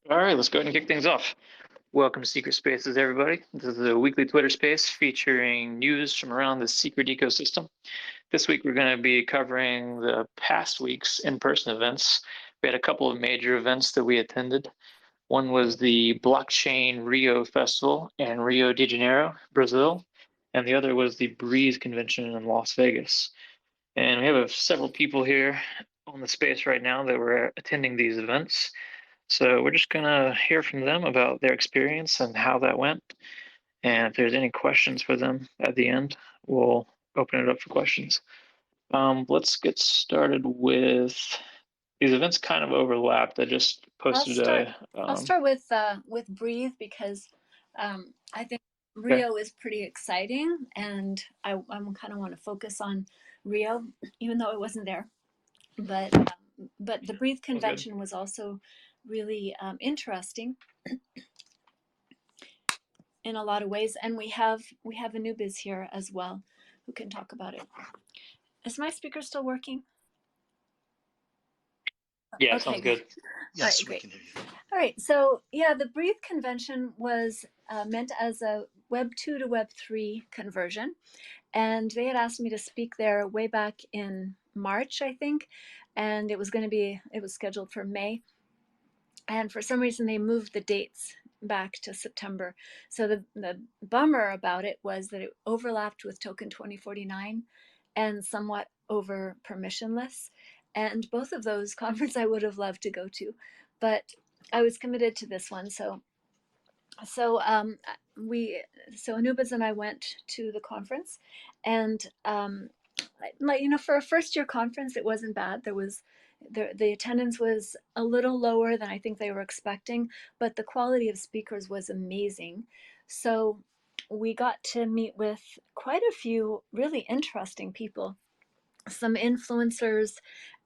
All right, let's go ahead and kick things off. Welcome to Secret Spaces, everybody. This is a weekly Twitter space featuring news from around the secret ecosystem. This week, we're going to be covering the past week's in-person events. We had a couple of major events that we attended. One was the Blockchain Rio Festival in Rio de Janeiro, Brazil, and the other was the Breeze Convention in Las Vegas. And we have several people here on the space right now that were attending these events. So we're just gonna hear from them about their experience and how that went. And if there's any questions for them at the end, we'll open it up for questions. Let's get started with these events kind of overlapped. I just I'll posted start. a I'll start with Breathe because I think okay. Rio is pretty exciting, and I kind of want to focus on Rio, even though I wasn't there. But but the Breathe Sounds good. convention was also really interesting in a lot of ways, and we have AnewbiZ here as well, who can talk about it. Is my speaker still working? Yeah, Okay, sounds good. good. All right, Yes, we great. can hear you. All right, so yeah, the Breathe convention was meant as a Web 2 to Web 3 conversion. And they had asked me to speak there way back in March, I think. And it was scheduled for May. And for some reason, they moved the dates back to September. So the bummer about it was that it overlapped with Token 2049 and somewhat over permissionless. And both of those conferences I would have loved to go to, but I was committed to this one. So we so AnewbiZ and I went to the conference, and for a first year conference, it wasn't bad. The attendance was a little lower than I think they were expecting, but the quality of speakers was amazing. So we got to meet with quite a few really interesting people, some influencers,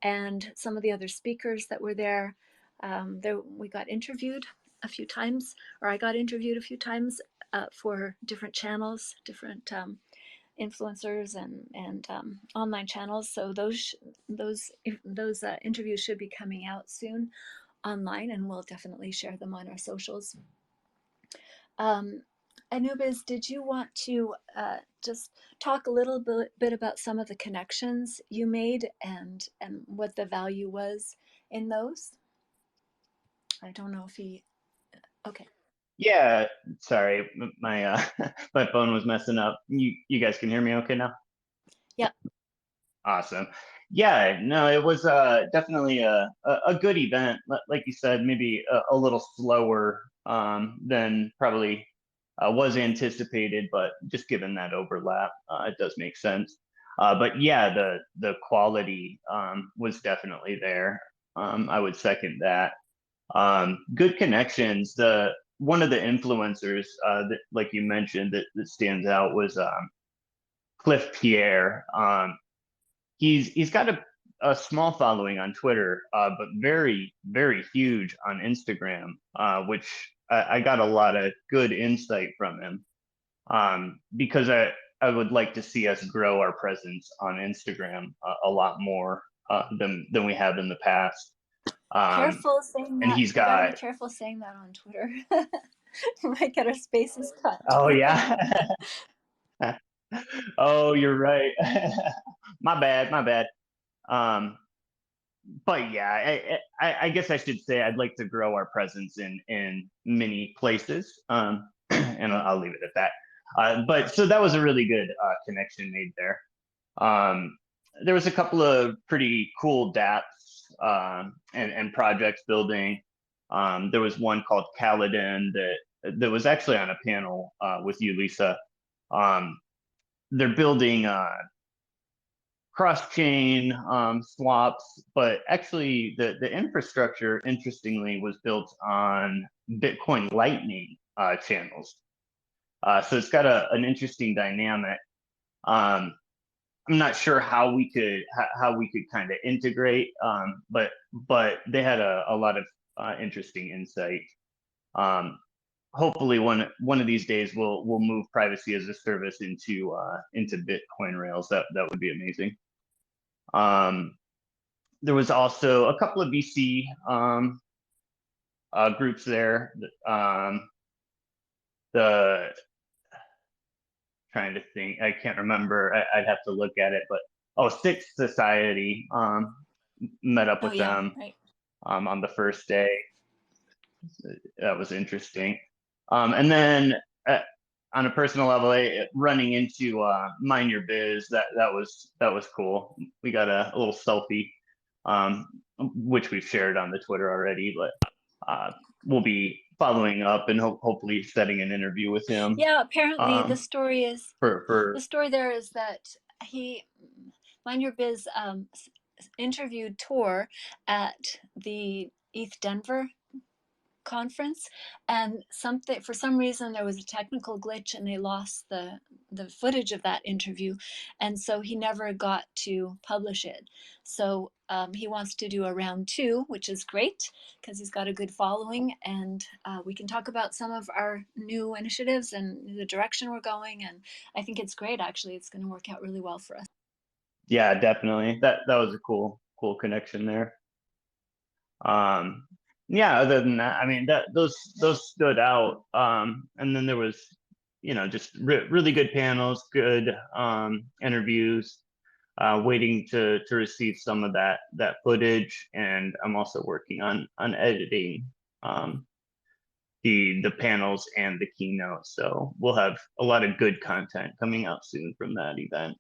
and some of the other speakers that were there. We got interviewed a few times, or I got interviewed a few times for different channels, different influencers and online channels. So those interviews should be coming out soon online, and we'll definitely share them on our socials. AnewbiZ, did you want to just talk a little bit about some of the connections you made and what the value was in those? I don't know if he. Okay. Yeah, sorry, my my phone was messing up. You guys can hear me okay now? Yep. Awesome. Yeah, no, it was definitely a good event. Like you said, maybe a little slower than probably was anticipated, but just given that overlap, it does make sense. But yeah, the quality was definitely there. I would second that. Good connections. The one of the influencers that, like you mentioned, that stands out was Cliff Pierre. He's got a small following on Twitter, but very huge on Instagram, which I got a lot of good insight from him. Because I would like to see us grow our presence on Instagram a lot more than we have in the past. Careful saying And that. he's You got to be got careful saying that on Twitter. You might get our spaces cut. oh yeah. Oh, you're right. My bad. Um, but yeah, I guess I should say I'd like to grow our presence in many places. And I'll leave it at that. But so that was a really good connection made there. There was a couple of pretty cool dApps and projects building. There was one called Kaladin that was actually on a panel with you, Lisa. Um, they're building cross-chain swaps, but actually the infrastructure, interestingly, was built on Bitcoin Lightning channels. So it's got an interesting dynamic. I'm not sure how we could kind of integrate, but they had a lot of interesting insight. Hopefully one of these days we'll move privacy as a service into Bitcoin rails. That would be amazing. There was also a couple of VC groups there. The trying to think, I can't remember. I'd have to look at it, but Sixth Society met up Oh, with yeah, them right. on the first day. That was interesting. And then on a personal level, running into Mind Your Biz, that was cool. We got a little selfie, which we've shared on the Twitter already, but we'll be following up and hopefully setting an interview with him. Yeah, apparently the Um, story is for the story there is that Mind Your Biz interviewed Tor at the ETH Denver conference, and for some reason there was a technical glitch and they lost the footage of that interview, and so he never got to publish it. So he wants to do a round two, which is great because he's got a good following, and we can talk about some of our new initiatives and the direction we're going. And I think it's great. Actually, it's going to work out really well for us. Yeah, definitely. That was a cool connection there. Yeah, other than that, I mean, those stood out. And then there was, just really good panels, good interviews. Waiting to receive some of that footage, and I'm also working on editing the panels and the keynote. So we'll have a lot of good content coming out soon from that event.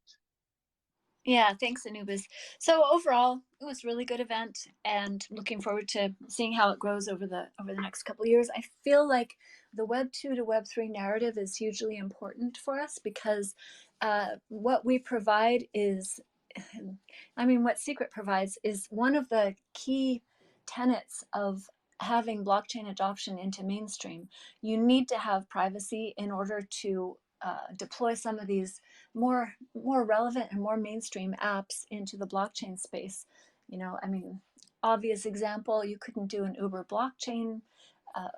Yeah, thanks, AnewbiZ. So overall, it was a really good event, and looking forward to seeing how it grows over the next couple of years. I feel like the Web 2 to Web 3 narrative is hugely important for us because what we provide is, what Secret provides is one of the key tenets of having blockchain adoption into mainstream. You need to have privacy in order to deploy some of these more relevant and more mainstream apps into the blockchain space. Obvious example, you couldn't do an Uber blockchain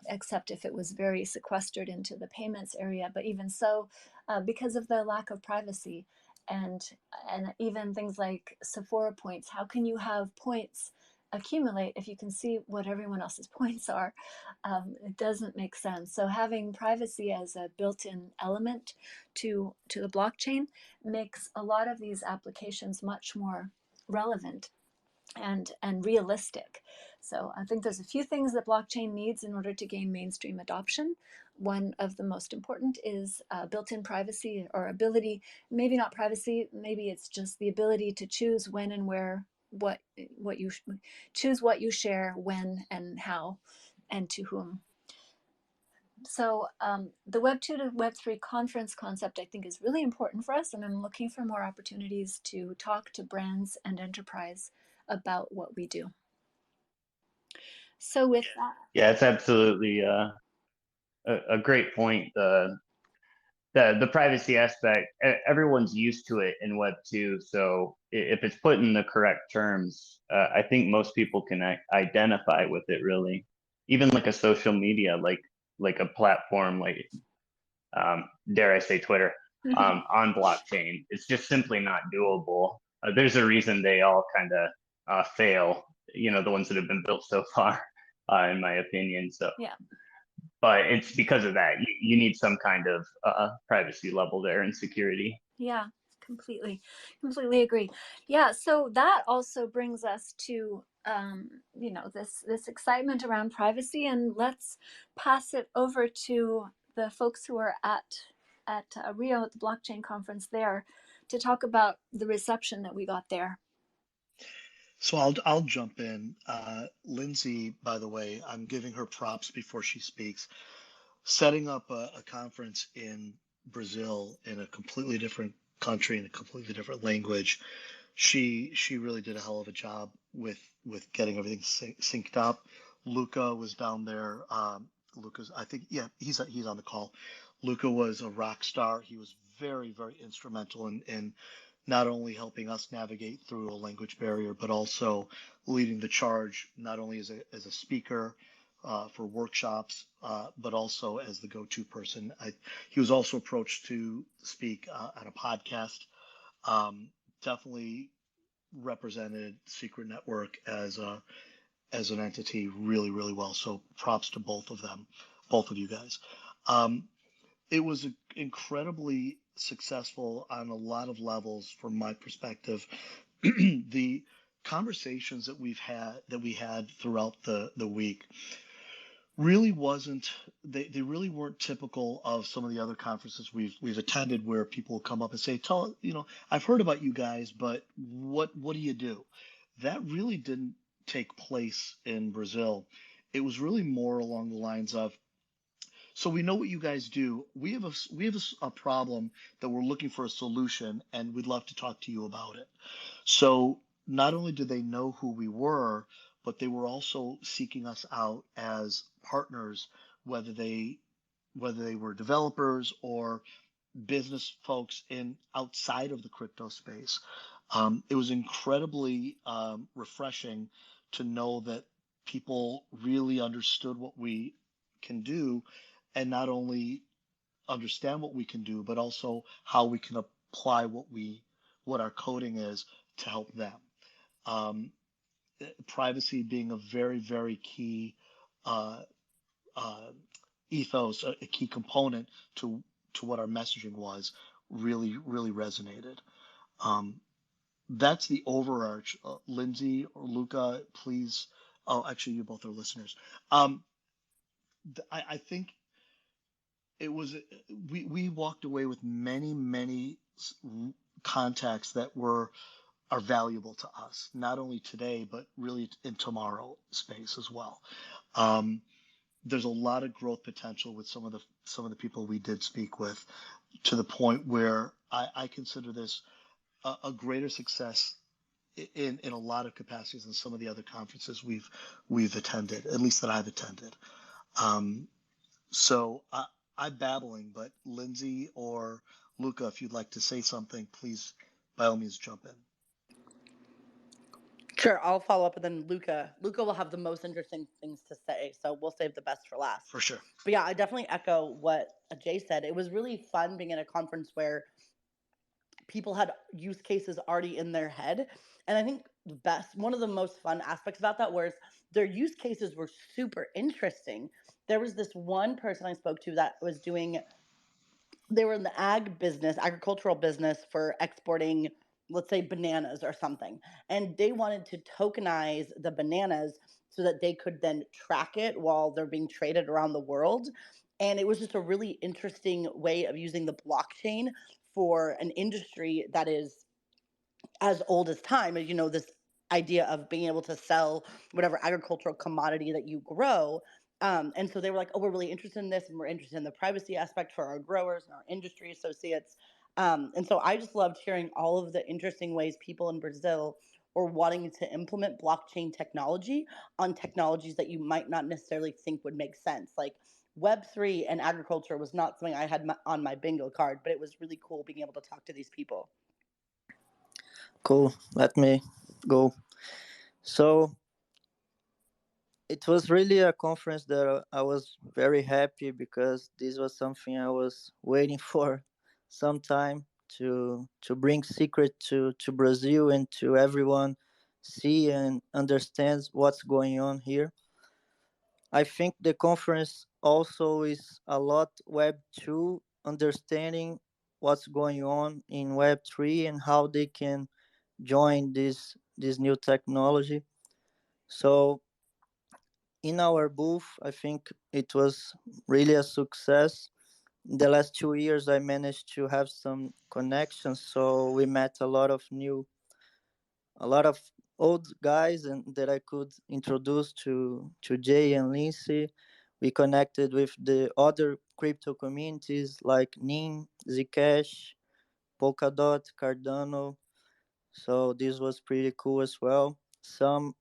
except if it was very sequestered into the payments area. But even so, because of the lack of privacy, and even things like Sephora points, how can you have points accumulate if you can see what everyone else's points are? It doesn't make sense. So having privacy as a built-in element to the blockchain makes a lot of these applications much more relevant and realistic. So I think there's a few things that blockchain needs in order to gain mainstream adoption. One of the most important is built-in privacy, or ability, maybe not privacy, maybe it's just the ability to choose when and where, what you choose, what you share, when and how, and to whom. So the Web 2 to Web 3 conference concept, I think, is really important for us, and I'm looking for more opportunities to talk to brands and enterprise about what we do. So with that, Yeah, it's absolutely a great point. The privacy aspect, everyone's used to it in Web 2. So if it's put in the correct terms, I think most people can identify with it, really. Even like a social media, like a platform, like dare I say Twitter, on blockchain, it's just simply not doable. There's a reason they all kind of fail, the ones that have been built so far, in my opinion. So yeah. But it's because of that. You need some kind of privacy level there and security. Yeah, completely agree. Yeah, so that also brings us to this excitement around privacy, and let's pass it over to the folks who are at Rio at the blockchain conference there to talk about the reception that we got there. So I'll jump in. Lynsey, by the way, I'm giving her props before she speaks. Setting up a conference in Brazil, in a completely different country, in a completely different language, she really did a hell of a job with getting everything synced up. Luca was down there. Luca's, I think, yeah, he's on the call. Luca was a rock star. He was very, very instrumental in not only helping us navigate through a language barrier, but also leading the charge, not only as a speaker for workshops, but also as the go-to person. He was also approached to speak on a podcast. Definitely represented Secret Network as as an entity really, really well. So props to both of them, both of you guys. Um, it was incredibly successful on a lot of levels from my perspective. The conversations that we had throughout the week really wasn't they really weren't typical of some of the other conferences we've attended where people will come up and say, tell I've heard about you guys, but what do you do? That really didn't take place in Brazil. It was really more along the lines of, so we know what you guys do. We have a problem that we're looking for a solution, and we'd love to talk to you about it. So not only did they know who we were, but they were also seeking us out as partners, whether they were developers or business folks in outside of the crypto space. It was incredibly refreshing to know that people really understood what we can do, and not only understand what we can do, but also how we can apply what our coding is to help them. Um, Privacy being a very, very key uh, uh, ethos, a key component to what our messaging was, really, really resonated. Um, that's the overarch. Lynsey or Luca, please. Oh, actually, you both are listeners. Um, I think it was we walked away with many, many contacts that are valuable to us, not only today, but really in tomorrow space as well. Um, there's a lot of growth potential with some of the people we did speak with, to the point where I consider this a greater success in a lot of capacities than some of the other conferences we've attended, at least that I've attended. Um, so I'm babbling, but Lynsey or Luca, if you'd like to say something, please by all means jump in. Sure, I'll follow up, and then Luca will have the most interesting things to say, so we'll save the best for last. For sure. But yeah, I definitely echo what Jay said. It was really fun being at a conference where people had use cases already in their head. And I think one of the most fun aspects about that was their use cases were super interesting. There was this one person I spoke to that was they were in the agricultural business for exporting, let's say, bananas or something. And they wanted to tokenize the bananas so that they could then track it while they're being traded around the world. And it was just a really interesting way of using the blockchain for an industry that is as old as time, as this idea of being able to sell whatever agricultural commodity that you grow. And so they were like, oh, we're really interested in this, and we're interested in the privacy aspect for our growers and our industry associates. And so I just loved hearing all of the interesting ways people in Brazil are wanting to implement blockchain technology on technologies that you might not necessarily think would make sense. Like Web3 and agriculture was not something I had on my bingo card, but it was really cool being able to talk to these people. Cool. Let me go. So it was really a conference that I was very happy, because this was something I was waiting for some time to bring secret to Brazil and to everyone see and understands what's going on here. I think the conference also is a lot Web 2, understanding what's going on in Web 3 and how they can join this new technology. So in our booth, I think it was really a success. In the last 2 years, I managed to have some connections, so we met a lot of old guys, and that I could introduce to Jay and Lynsey. We connected with the other crypto communities like NIM, Zcash, Polkadot, Cardano. So this was pretty cool as well. Some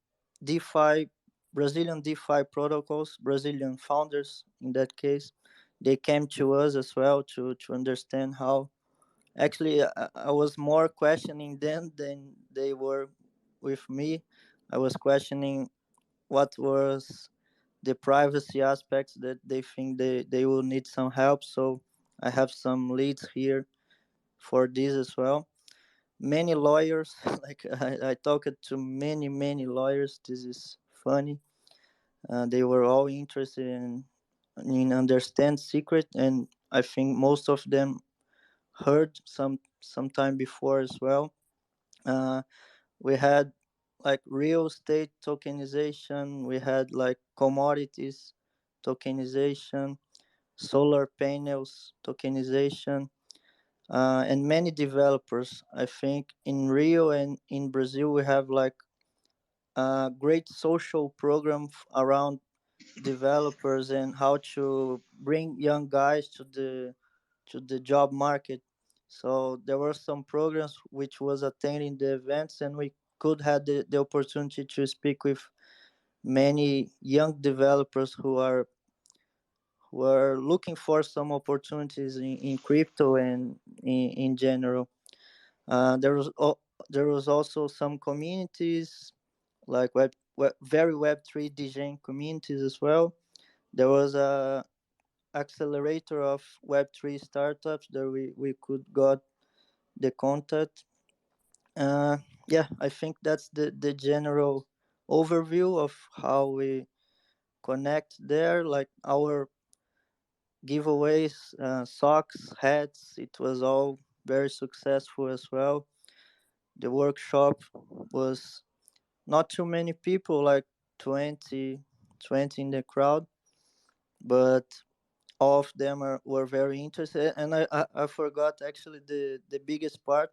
DeFi, Brazilian DeFi protocols, Brazilian founders in that case, they came to us as well to understand how. Actually, I was more questioning them than they were with me. I was questioning what was the privacy aspects that they think they will need some help. So I have some leads here for this as well. Many lawyers, like I talked to many lawyers. This is funny. They were all interested in understand secret, and I think most of them heard some time before as well. Uh, we had like real estate tokenization, we had like commodities tokenization, solar panels tokenization, and many developers. I think in Rio and in Brazil we have like a great social program around developers and how to bring young guys to the job market. So there were some programs which was attending the events, and we could have the opportunity to speak with many young developers who are looking for some opportunities in crypto and in general. There was also some communities like very Web3 DJing communities as well. There was a accelerator of Web3 startups that we could got the contact. Yeah, I think that's the general overview of how we connect there. Like our giveaways, socks, hats, it was all very successful as well. The workshop was not too many people, like 20, 20 in the crowd, but all of them were very interested. And I forgot actually the biggest part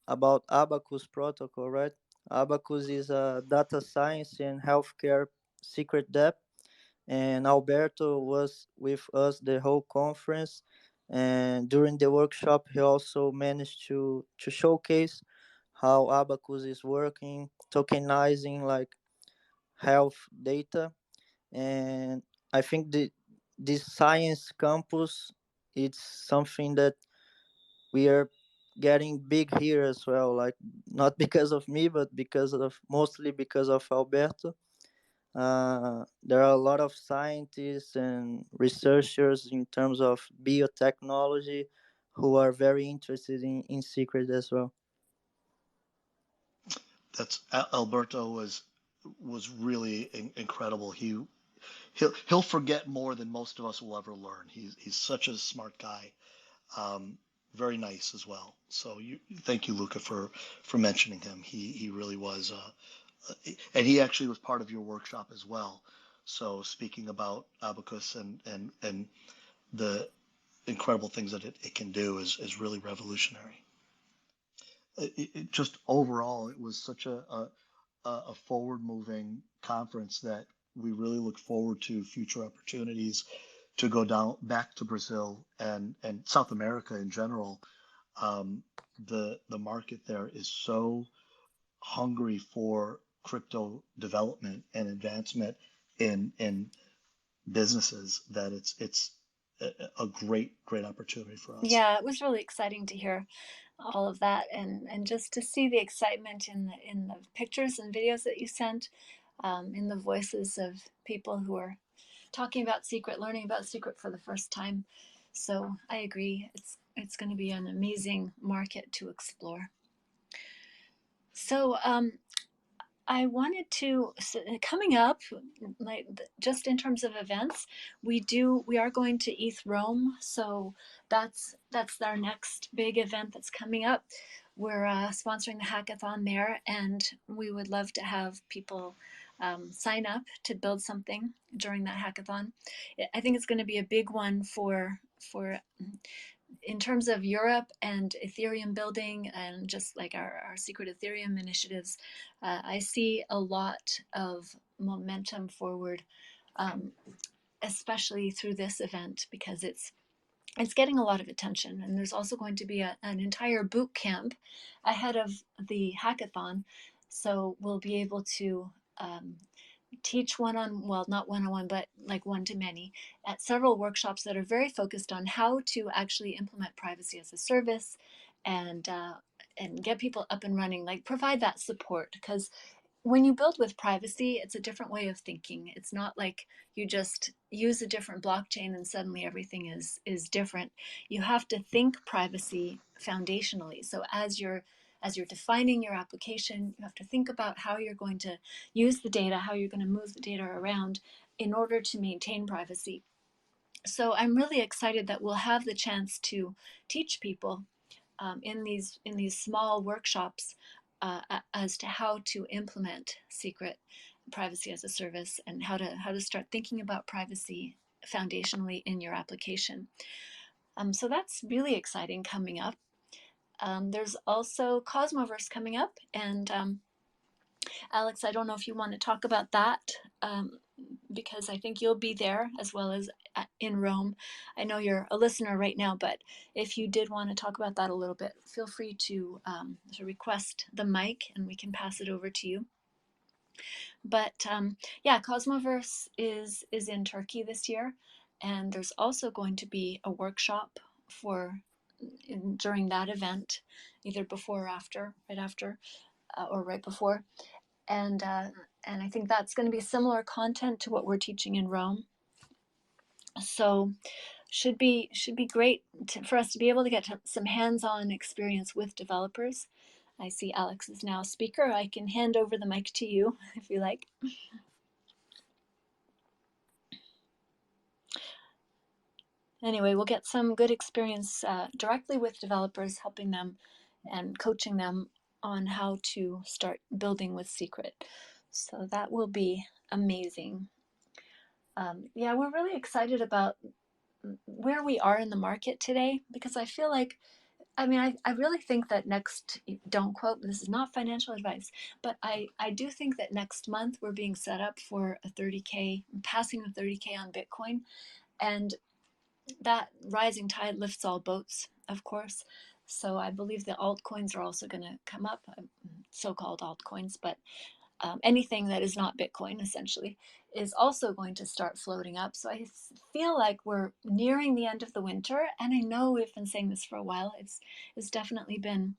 about Abacus protocol, right? Abacus is a data science and healthcare secret debt, and Alberto was with us the whole conference. And during the workshop, he also managed to showcase how Abacus is working, tokenizing like health data. And I think this science campus, it's something that we are getting big here as well, like not because of me but because of mostly because of Alberto. There are a lot of scientists and researchers in terms of biotechnology who are very interested in secret as well. Alberto was really incredible. He'll forget more than most of us will ever learn. He's such a smart guy. Very nice as well. So thank you, Luca, for mentioning him. He really was, and he actually was part of your workshop as well. So speaking about Abacus and the incredible things that it can do is really revolutionary. Just overall, it was such a forward moving conference that we really look forward to future opportunities to go down back to Brazil and South America in general. The market there is so hungry for crypto development and advancement in businesses that it's a great opportunity for us. Yeah, it was really exciting to hear all of that, and just to see the excitement in the pictures and videos that you sent, in the voices of people who are talking about secret, learning about secret for the first time. So I agree, it's going to be an amazing market to explore. So I wanted to, coming up, like just in terms of events, we are going to ETH Rome, so that's our next big event that's coming up. We're sponsoring the hackathon there, and we would love to have people sign up to build something during that hackathon. I think it's going to be a big one for in terms of Europe and Ethereum building and just like our secret Ethereum initiatives. I see a lot of momentum forward, especially through this event, because it's getting a lot of attention. And there's also going to be an entire boot camp ahead of the hackathon, so we'll be able to teach not one-on-one, but like one-to-many at several workshops that are very focused on how to actually implement privacy as a service and get people up and running, like provide that support. Because when you build with privacy, it's a different way of thinking. It's not like you just use a different blockchain and suddenly everything is different. You have to think privacy foundationally. So as as you're defining your application, you have to think about how you're going to use the data, how you're going to move the data around in order to maintain privacy. So I'm really excited that we'll have the chance to teach people in these small workshops as to how to implement secret privacy as a service and how to start thinking about privacy foundationally in your application. So that's really exciting coming up. There's also Cosmoverse coming up, and Alex, I don't know if you want to talk about that, because I think you'll be there as well as in Rome. I know you're a listener right now, but if you did want to talk about that a little bit, feel free to request the mic and we can pass it over to you. But yeah, Cosmoverse is in Turkey this year, and there's also going to be a workshop during that event, either before or after, right after, or right before. And I think that's going to be similar content to what we're teaching in Rome. So should be great for us to be able to get some hands-on experience with developers. I see Alex is now a speaker. I can hand over the mic to you if you like. Anyway, we'll get some good experience directly with developers, helping them and coaching them on how to start building with Secret. So that will be amazing. Yeah, we're really excited about where we are in the market today, because I feel like, I mean, I really think that don't quote, this is not financial advice, but I do think that next month we're being set up for a 30K, passing the 30K on Bitcoin. And that rising tide lifts all boats, of course. So I believe the altcoins are also going to come up, so-called altcoins, but anything that is not Bitcoin essentially is also going to start floating up. So I feel like we're nearing the end of the winter, and I know we've been saying this for a while. It's definitely been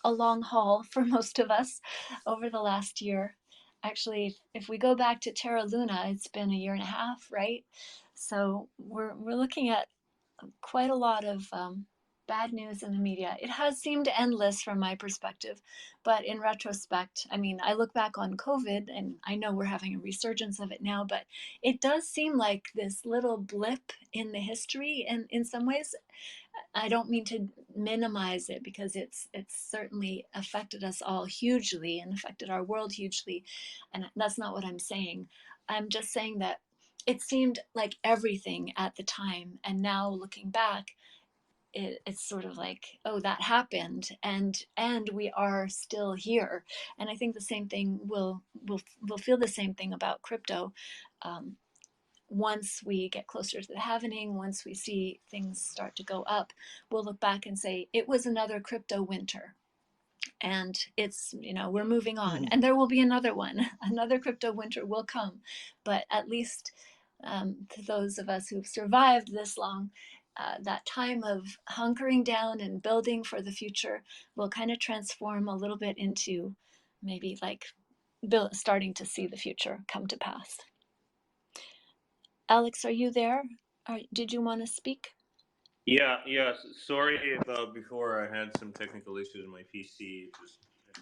a long haul for most of us over the last year. Actually, if we go back to Terra Luna, it's been a year and a half, right? So we're looking at quite a lot of bad news in the media. It has seemed endless from my perspective, but in retrospect, I mean, I look back on COVID and I know we're having a resurgence of it now, but it does seem like this little blip in the history, and in some ways, I don't mean to minimize it, because it's certainly affected us all hugely and affected our world hugely, and that's not what I'm saying. I'm just saying that it seemed like everything at the time, and now looking back, it's sort of like, oh, that happened, and we are still here. And I think the same thing we'll feel the same thing about crypto. Once we get closer to the halvening, once we see things start to go up, we'll look back and say it was another crypto winter, and it's, we're moving on, and there will be another one. Another crypto winter will come, but at least to those of us who've survived this long, that time of hunkering down and building for the future will kind of transform a little bit into maybe like starting to see the future come to pass. Alex, are you there? Did you want to speak? Yeah. Sorry about before. I had some technical issues in my PC.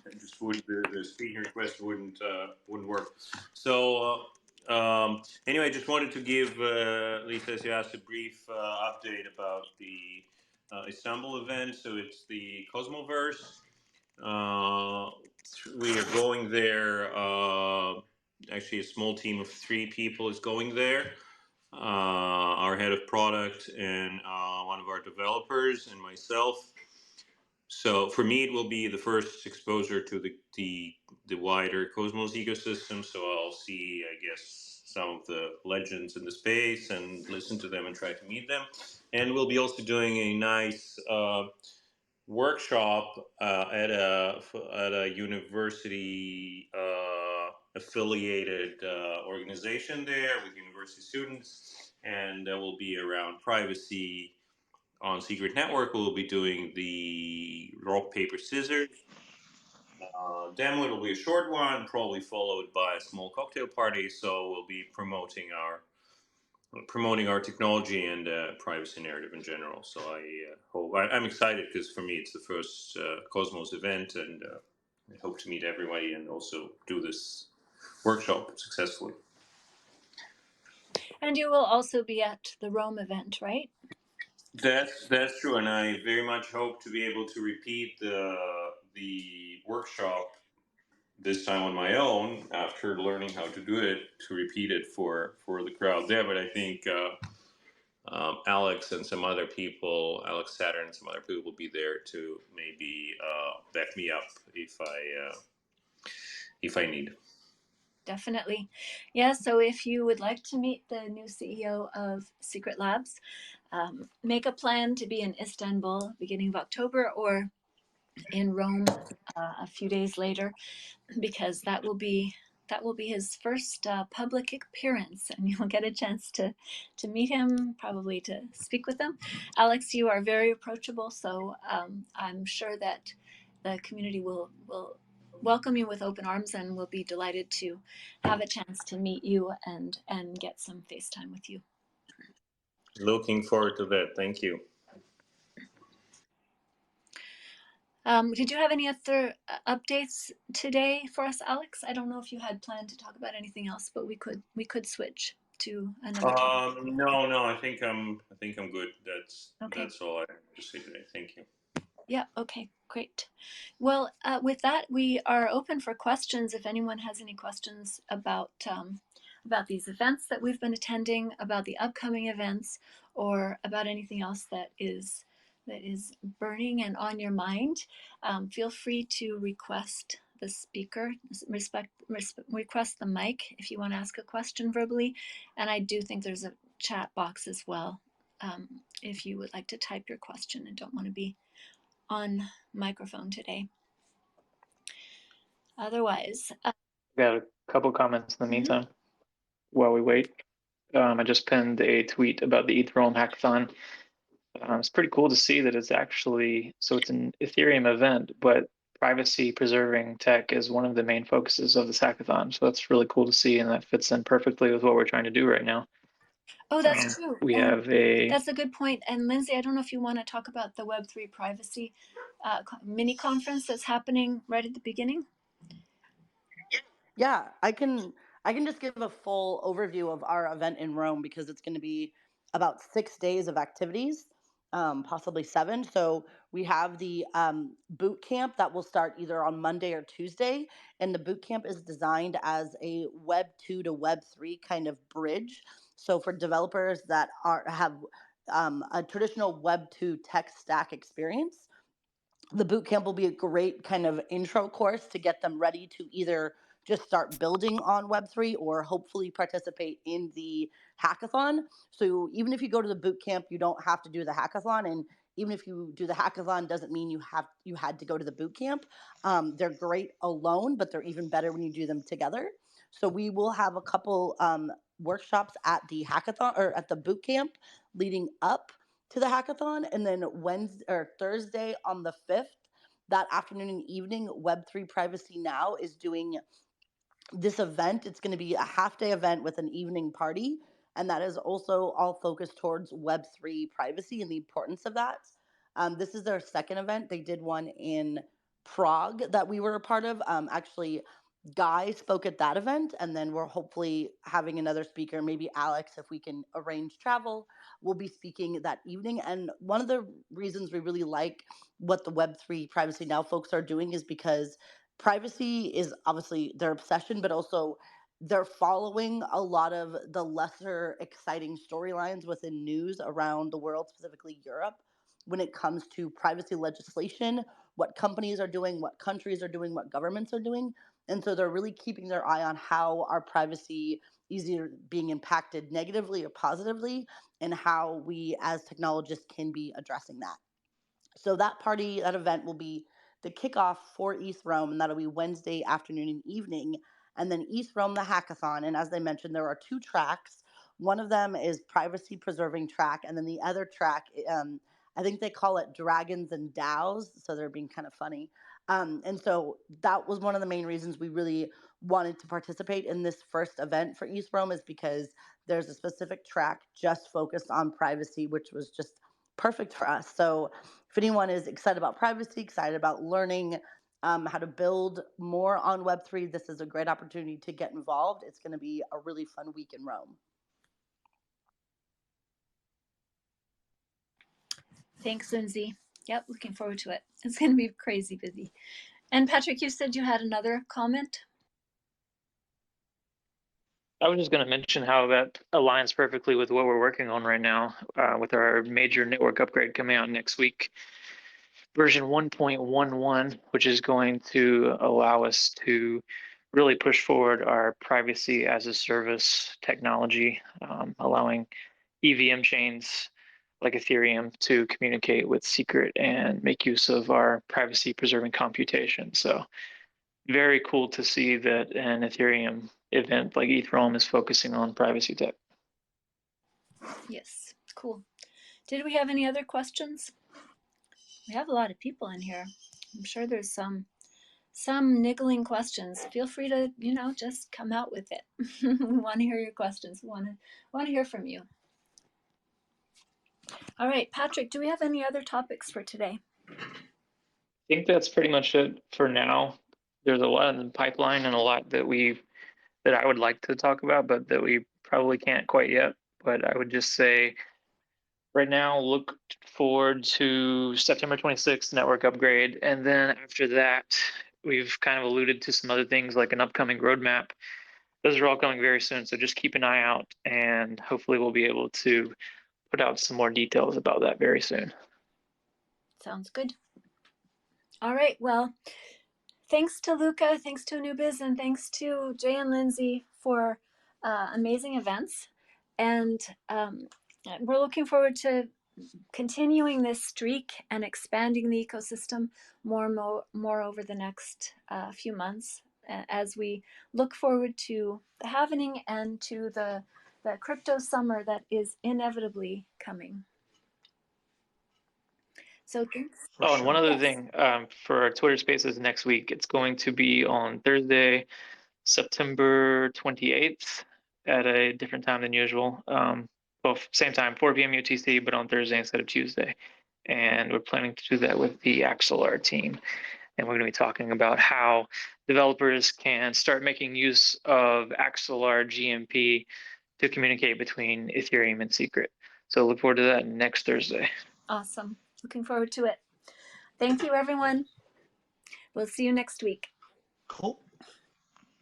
The speaking request wouldn't work. So anyway, I just wanted to give Lisa, as you asked, a brief update about the Istanbul event. So it's the Cosmoverse. We are going there. Actually, a small team of 3 people is going there. Our head of product and one of our developers and myself. So for me, it will be the first exposure to the wider Cosmos ecosystem. So I'll see, I guess, some of the legends in the space and listen to them and try to meet them. And we'll be also doing a nice workshop at a university affiliated organization there with university students, and that will be around privacy on Secret Network. We'll be doing the rock paper scissors demo. It'll be a short one, probably followed by a small cocktail party. So we'll be promoting our promoting our technology and privacy narrative in general. So I'm excited because for me it's the first Cosmos event, and I hope to meet everybody and also do this workshop successfully. And you will also be at the Rome event, right? That's true, and I very much hope to be able to repeat the workshop this time on my own after learning how to do it, to repeat it for the crowd there. But I think Alex and some other people, Alex Saturn and some other people will be there to maybe back me up if I need. Definitely. Yeah, so if you would like to meet the new CEO of Secret Labs, make a plan to be in Istanbul beginning of October or in Rome a few days later, because that will be his first public appearance, and you'll get a chance to meet him, probably to speak with him. Alex, you are very approachable, so I'm sure that the community will welcome you with open arms, and will be delighted to have a chance to meet you and get some FaceTime with you. Looking forward to that. Thank you. Did you have any other updates today for us, Alex? I don't know if you had planned to talk about anything else, but we could switch to another topic. No, I think I'm good. Okay. That's all I have to say today. Thank you. Yeah, okay, great. Well, with that, we are open for questions. If anyone has any questions about these events that we've been attending, about the upcoming events, or about anything else that is burning and on your mind, feel free to request the speaker, request the mic if you want to ask a question verbally. And I do think there's a chat box as well, if you would like to type your question and don't want to be on microphone today. Otherwise, Got a couple comments in the meantime while we wait. I just pinned a tweet about the ETH Rome hackathon. It's pretty cool to see that it's an Ethereum event, but privacy preserving tech is one of the main focuses of this hackathon. So that's really cool to see, and that fits in perfectly with what we're trying to do right now. oh, that's true. We And have a that's a good point. And Lynsey, I don't know if you want to talk about the Web3 privacy mini conference that's happening right at the beginning. Yeah, I can just give a full overview of our event in Rome, because it's going to be about 6 days of activities, possibly 7. So we have the boot camp that will start either on Monday or Tuesday, and the boot camp is designed as a Web 2 to Web 3 kind of bridge. So for developers that have a traditional Web 2 tech stack experience, the boot camp will be a great kind of intro course to get them ready to either just start building on Web3 or hopefully participate in the hackathon. So even if you go to the boot camp, you don't have to do the hackathon. And even if you do the hackathon, doesn't mean you had to go to the boot camp. They're great alone, but they're even better when you do them together. So we will have a couple workshops at the hackathon or at the boot camp leading up to the hackathon, and then Wednesday or Thursday on the 5th, that afternoon and evening, Web3 Privacy Now is doing this event. It's going to be a half-day event with an evening party, and that is also all focused towards Web3 privacy and the importance of that. This is their second event. They did one in Prague that we were a part of. Actually, Guy spoke at that event, and then we're hopefully having another speaker, maybe Alex, if we can arrange travel, will be speaking that evening. And one of the reasons we really like what the Web3 Privacy Now folks are doing is because privacy is obviously their obsession, but also they're following a lot of the lesser exciting storylines within news around the world, specifically Europe, when it comes to privacy legislation, what companies are doing, what countries are doing, what governments are doing. And so they're really keeping their eye on how our privacy is either being impacted negatively or positively, and how we as technologists can be addressing that. So that event will be the kickoff for East Rome, and that'll be Wednesday afternoon and evening. And then East Rome, the hackathon. And as I mentioned, there are 2 tracks. One of them is privacy preserving track, and then the other track, I think they call it Dragons and DAOs, so they're being kind of funny. And so that was one of the main reasons we really wanted to participate in this first event for East Rome is because there's a specific track just focused on privacy, which was just perfect for us. So if anyone is excited about privacy, excited about learning how to build more on Web3, this is a great opportunity to get involved. It's going to be a really fun week in Rome. Thanks, Lynsey. Yep, looking forward to it. It's going to be crazy busy. And Patrick, you said you had another comment? I was just going to mention how that aligns perfectly with what we're working on right now with our major network upgrade coming out next week. Version 1.11, which is going to allow us to really push forward our privacy as a service technology, allowing EVM chains like Ethereum to communicate with Secret and make use of our privacy preserving computation. So very cool to see that an Ethereum event like ETH Rome is focusing on privacy tech. Yes, cool. Did we have any other questions? We have a lot of people in here. I'm sure there's some niggling questions. Feel free to, just come out with it. We want to hear your questions. We want to hear from you. All right, Patrick, do we have any other topics for today? I think that's pretty much it for now. There's a lot in the pipeline and a lot that I would like to talk about, but that we probably can't quite yet. But I would just say right now, look forward to September 26th network upgrade. And then after that, we've kind of alluded to some other things like an upcoming roadmap. Those are all coming very soon. So just keep an eye out and hopefully we'll be able to put out some more details about that very soon. Sounds good. All right, well, thanks to Luca, thanks to AnewbiZ, and thanks to Jay and Lynsey for amazing events. And we're looking forward to continuing this streak and expanding the ecosystem more and more over the next few months as we look forward to the halvening and to the crypto summer that is inevitably coming. So thanks. And one other Yes. thing for our Twitter Spaces next week, it's going to be on Thursday, September 28th at a different time than usual. Both same time, 4 p.m. UTC, but on Thursday instead of Tuesday. And we're planning to do that with the Axelar team. And we're going to be talking about how developers can start making use of Axelar GMP to communicate between Ethereum and Secret. So look forward to that next Thursday. Awesome. Looking forward to it. Thank you, everyone. We'll see you next week. Cool.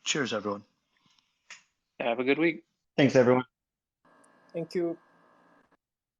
Cheers, everyone. Have a good week. Thanks, everyone. Thank you.